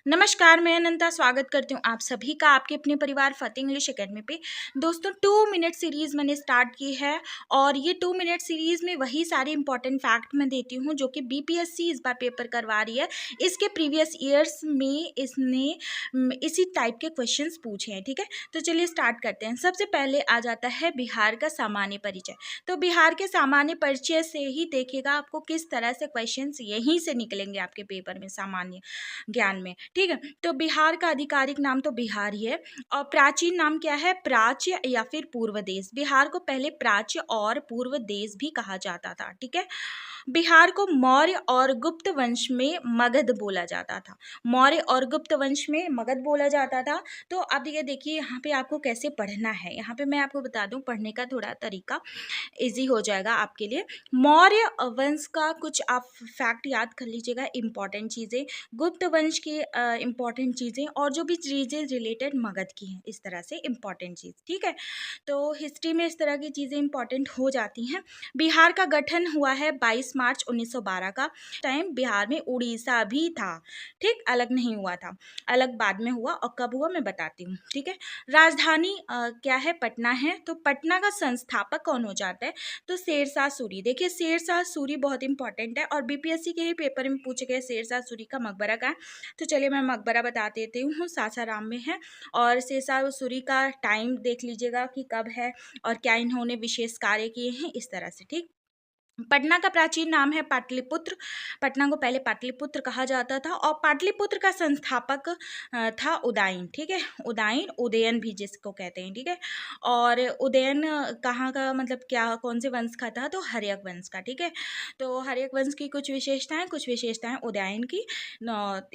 नमस्कार, मैं अनंता स्वागत करती हूँ आप सभी का आपके अपने परिवार फतेह इंग्लिश एकेडमी पे। दोस्तों 2 मिनट सीरीज़ मैंने स्टार्ट की है और ये 2 मिनट सीरीज़ में वही सारे इंपॉर्टेंट फैक्ट मैं देती हूँ जो कि बीपीएससी इस बार पेपर करवा रही है। इसके प्रीवियस ईयर्स में इसने इसी टाइप के क्वेश्चंस पूछे हैं, ठीक है। तो चलिए स्टार्ट करते हैं। सबसे पहले आ जाता है बिहार का सामान्य परिचय। तो बिहार के सामान्य परिचय से ही देखिएगा आपको किस तरह से क्वेश्चंस यहीं से निकलेंगे आपके पेपर में सामान्य ज्ञान में, ठीक है। तो बिहार का आधिकारिक नाम तो बिहार ही है और प्राचीन नाम क्या है, प्राच्य या फिर पूर्व देश। बिहार को पहले प्राच्य और पूर्व देश भी कहा जाता था, ठीक है। बिहार को मौर्य और गुप्त वंश में मगध बोला जाता था। मौर्य और गुप्त वंश में मगध बोला जाता था। तो अब ये देखिए यहाँ पे आपको कैसे पढ़ना है। यहाँ पे मैं आपको बता दूं पढ़ने का थोड़ा तरीका इजी हो जाएगा आपके लिए। मौर्य वंश का कुछ आप फैक्ट याद कर लीजिएगा, इंपॉर्टेंट चीज़ें, गुप्त वंश की इंपॉर्टेंट चीज़ें और जो भी चीज़ें रिलेटेड मगध की हैं, इस तरह से इंपॉर्टेंट चीज़, ठीक है। तो हिस्ट्री में इस तरह की चीज़ें इंपॉर्टेंट हो जाती हैं। बिहार का गठन हुआ है 22 मार्च 1912 का। टाइम बिहार में उड़ीसा भी था, ठीक, अलग नहीं हुआ था, अलग बाद में हुआ और कब हुआ मैं बताती हूँ, ठीक है। राजधानी क्या है, पटना है। तो पटना का संस्थापक कौन हो जाता है, तो शेरशाह सूरी। देखिए शेरशाह सूरी बहुत इंपॉर्टेंट है और बीपीएससी के ही पेपर में पूछे गए शेरशाह सूरी का मकबरा का है। तो चलिए मैं मकबरा बता देती हूँ, सासाराम में है। और शेरशाह सूरी का टाइम देख लीजिएगा कि कब है और क्या इन्होंने विशेष कार्य किए हैं, इस तरह से, ठीक। पटना का प्राचीन नाम है पाटलिपुत्र। पटना को पहले पाटलिपुत्र कहा जाता था और पाटलिपुत्र का संस्थापक था उदयन, ठीक है। उदयन, उदयन भी जिसको कहते हैं, ठीक है। और उदयन कहाँ का, मतलब क्या, कौन से वंश का था, तो हर्यक वंश का, ठीक है। तो हर्यक वंश की कुछ विशेषताएं उदयन की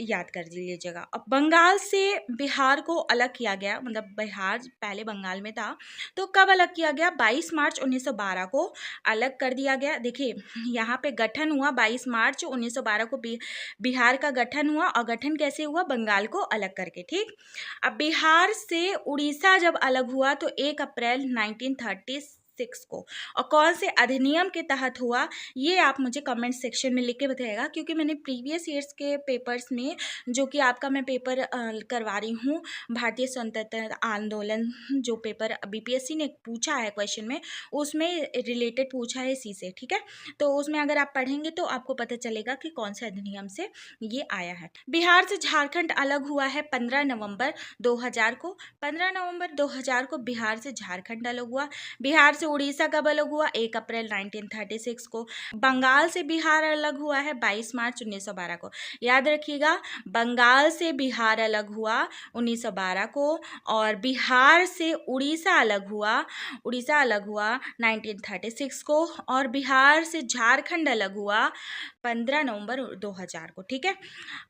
याद कर लीजिएगा। अब बंगाल से बिहार को अलग किया गया, मतलब बिहार पहले बंगाल में था, तो कब अलग किया गया, 22 मार्च 1912 को अलग कर दिया गया। देखिए यहाँ पे गठन हुआ 22 मार्च 1912 को, बिहार का गठन हुआ और गठन कैसे हुआ, बंगाल को अलग करके, ठीक। अब बिहार से उड़ीसा जब अलग हुआ तो 1 अप्रैल 1936 को, और कौन से अधिनियम के तहत हुआ ये आप मुझे कमेंट सेक्शन में लिख के बताइएगा, क्योंकि मैंने प्रीवियस ईयर्स के पेपर्स में जो कि आपका मैं पेपर करवा रही हूँ, भारतीय स्वतंत्रता आंदोलन, जो पेपर बीपीएससी ने पूछा है क्वेश्चन में, उसमें रिलेटेड पूछा है इसी से, ठीक है। तो उसमें अगर आप पढ़ेंगे तो आपको पता चलेगा कि कौन से अधिनियम से ये आया है। बिहार से झारखंड अलग हुआ है 15 नवंबर 2000 को। 15 नवंबर 2000 को बिहार से झारखंड अलग हुआ। बिहार से उड़ीसा कब अलग हुआ, 1 अप्रैल 1936 को। बंगाल से बिहार अलग हुआ है 22 मार्च 1912 को। याद रखिएगा, बंगाल से बिहार अलग हुआ 1912 को और बिहार से उड़ीसा अलग हुआ, 1936 को, और बिहार से झारखंड अलग हुआ 15 नवंबर 2000 को, ठीक है।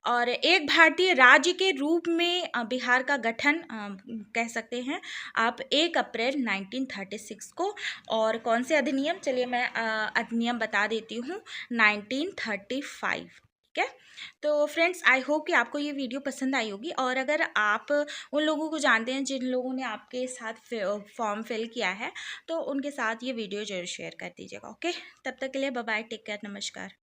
और एक भारतीय राज्य के रूप में बिहार का गठन कह सकते हैं आप 1 अप्रैल 1936 को। और कौन से अधिनियम, चलिए मैं अधिनियम बता देती हूँ, 1935, ठीक है। तो फ्रेंड्स आई होप कि आपको ये वीडियो पसंद आई होगी, और अगर आप उन लोगों को जानते हैं जिन लोगों ने आपके साथ फॉर्म फिल किया है, तो उनके साथ ये वीडियो जरूर शेयर कर दीजिएगा, ओके। तब तक के लिए बाय बाय, टेक केयर, नमस्कार।